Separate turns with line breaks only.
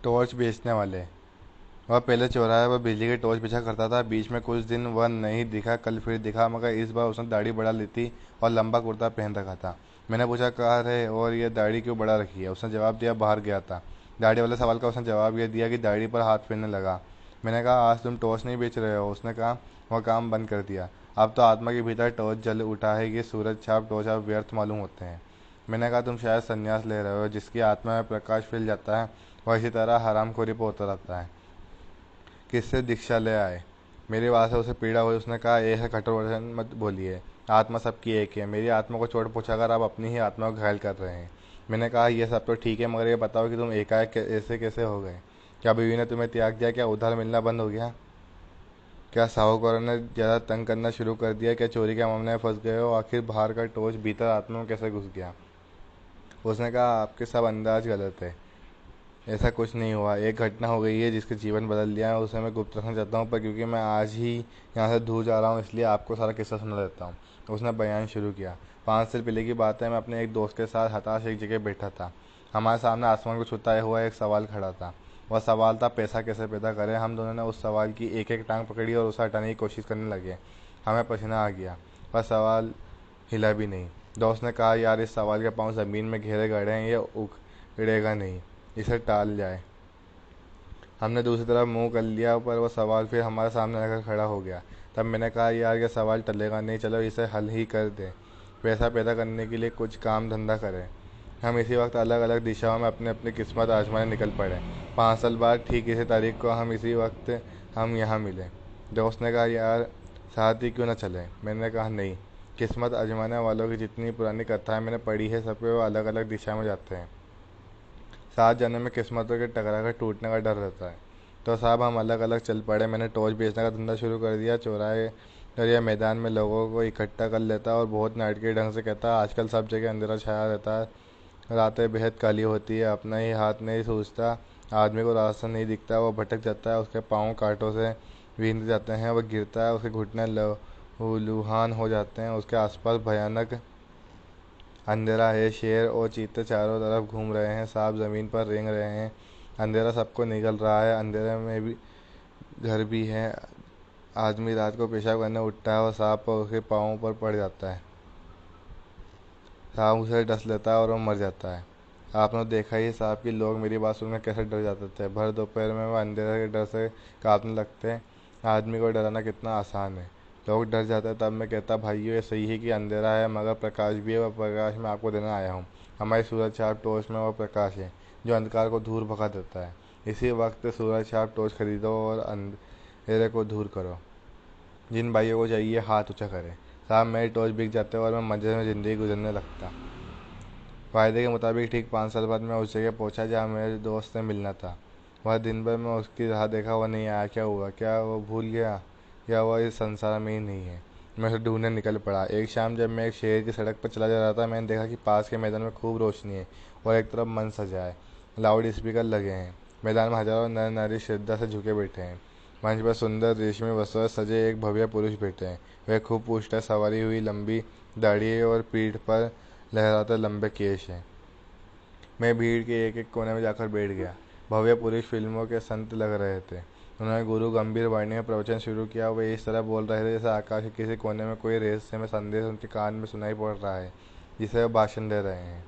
Torch बेचने वाले। वह पहले चौराहे पर बिजली की टॉर्च बेचा करता था। बीच में कुछ दिन वह नहीं दिखा, कल फिर दिखा, मगर इस बार उसने दाढ़ी बढ़ा ली थी और लंबा कुर्ता पहन रखा था। मैंने पूछा, कहाँ है और ये दाढ़ी क्यों बढ़ा रखी है? उसने जवाब दिया, बाहर गया था। दाढ़ी वाले सवाल का उसने जवाब यह दिया कि दाढ़ी पर हाथ फेरने लगा। मैंने कहा, आज तुम टॉर्च नहीं बेच रहे हो? उसने कहा, वह काम बंद कर दिया। अब तो आत्मा के भीतर टॉर्च जल उठा है। ये सूरज छाप टॉर्च अब व्यर्थ मालूम होते हैं। मैंने कहा, तुम शायद संन्यास ले रहे हो। जिसकी आत्मा में प्रकाश फैल जाता है वह इसी तरह हरामखोरी पर उतर आता है। किससे दीक्षा ले आए? मेरी बात से उसे पीड़ा हुई। उसने कहा, ऐसा कठोर वचन मत बोलिए। आत्मा सबकी एक है। मेरी आत्मा को चोट पहुंचाकर आप अपनी ही आत्मा को घायल कर रहे हैं। मैंने कहा, यह सब तो ठीक है, मगर ये बताओ कि तुम एकाएक ऐसे कैसे हो गए? क्या बीवी ने तुम्हें त्याग दिया? क्या उधार मिलना बंद हो गया? क्या साहूकारों ने ज़्यादा तंग करना शुरू कर दिया? क्या चोरी के मामले में फंस गए हो? आखिर बाहर का टोच भीतर आत्मा में कैसे घुस गया? उसने कहा, आपके सब अंदाज गलत है। ऐसा कुछ नहीं हुआ। एक घटना हो गई है जिसके जीवन बदल दिया है। उसे मैं गुप्त रखना चाहता हूँ, पर क्योंकि मैं आज ही यहाँ से दूर जा रहा हूँ इसलिए आपको सारा किस्सा सुना देता हूँ। उसने बयान शुरू किया। 5 साल पहले की बात है। मैं अपने एक दोस्त के साथ हताश एक जगह बैठा था। हमारे सामने आसमान को छूता हुआ एक सवाल खड़ा था। वह सवाल था, पैसा कैसे पैदा करें? हम दोनों ने उस सवाल की एक एक टांग पकड़ी और उसे हटाने की कोशिश करने लगे। हमें पसीना आ गया। वह सवाल हिला भी नहीं। दोस्त ने कहा, यार, इस सवाल के पाँव ज़मीन में गहरे गड़े हैं, ये उड़ेगा नहीं, इसे टाल जाए। हमने दूसरी तरफ मुंह कर लिया, पर वह सवाल फिर हमारे सामने आकर खड़ा हो गया। तब मैंने कहा, यार, ये सवाल टलेगा नहीं, चलो इसे हल ही कर दें। पैसा पैदा करने के लिए कुछ काम धंधा करें। हम इसी वक्त अलग अलग दिशाओं में अपने अपनी किस्मत आजमाने निकल पड़े। 5 साल बाद ठीक इसी तारीख को हम इसी वक्त हम यहाँ मिले। दोस्त ने कहा, यार, साथ ही क्यों ना चले? मैंने कहा, नहीं। किस्मत आजमाने वालों की जितनी पुरानी कथाएं मैंने पढ़ी है, सबके वो अलग अलग दिशा में जाते हैं। साथ जाने में किस्मतों के टकरा कर टूटने का डर रहता है। तो साहब, हम अलग अलग चल पड़े। मैंने टॉर्च बेचने का धंधा शुरू कर दिया। चौराहे और या मैदान में लोगों को इकट्ठा कर लेता और बहुत नाटकीय ढंग से कहता, आजकल सब जगह अंधेरा छाया रहता है, रातें बेहद काली होती है, अपना ही हाथ नहीं सूझता, आदमी को रास्ता नहीं दिखता, वो भटक जाता है, उसके पाँव कांटों से बींध जाते हैं, वह गिरता है, उसके घुटने लहूलुहान हो जाते हैं, उसके आसपास भयानक अंधेरा है। शेर और चीते चारों तरफ घूम रहे हैं, सांप जमीन पर रेंग रहे हैं। अंधेरा सबको निगल रहा है। अंधेरे में भी घर भी है। आदमी रात को पेशाब करने उठता है और सांप पर उसके पाँव पर पड़ जाता है। सांप उसे डस लेता है और वो मर जाता है। आपने देखा ही सांप कि लोग मेरी बात सुनकर कैसे डर जाते थे। भर दोपहर में वह अंधेरे के डर से कांपने लगते हैं। आदमी को डराना कितना आसान है। लोग डर जाते हैं। तब मैं कहता, भाइयों, ये सही है कि अंधेरा है, मगर प्रकाश भी है। वह प्रकाश मैं आपको देना आया हूँ। हमारी सूरज छाप टॉर्च में वह प्रकाश है जो अंधकार को दूर भगा देता है। इसी वक्त सूरज छाप टॉर्च खरीदो और अंधेरे को दूर करो। जिन भाइयों को चाहिए हाथ ऊँचा करें। साहब, मेरे टॉर्च बिक जाते और मैं मज़े में ज़िंदगी गुजरने लगता। वायदे के मुताबिक ठीक 5 साल बाद मैं उस जगह पहुंचा जहां मेरे दोस्त से मिलना था। वह दिन भर मैं उसकी राह देखा, वह नहीं आया। क्या हुआ? क्या वह भूल गया, या वह इस संसार में ही नहीं है? मैं उसे ढूंढने निकल पड़ा। एक शाम जब मैं एक शहर की सड़क पर चला जा रहा था, मैंने देखा कि पास के मैदान में खूब रोशनी है और एक तरफ मंच सजा है। लाउड स्पीकर लगे हैं। मैदान में हजारों नर नारी श्रद्धा से झुके बैठे हैं। मंच पर सुंदर रेशमी वस्त्रों से सजे एक भव्य पुरुष बैठे हैं। वह खूब पूंछता सवारी हुई लंबी दाढ़ी है और पीठ पर लहराते लंबे केश हैं। मैं भीड़ के एक एक कोने में जाकर बैठ गया। भव्य पुरुष फिल्मों के संत लग रहे थे। उन्होंने गुरु गंभीर वाणी में प्रवचन शुरू किया। वे इस तरह बोल रहे थे जैसे आकाश के किसी कोने में कोई रहस्यमय संदेश उनके कान में सुनाई पड़ रहा है, जिसे वे भाषण दे रहे हैं।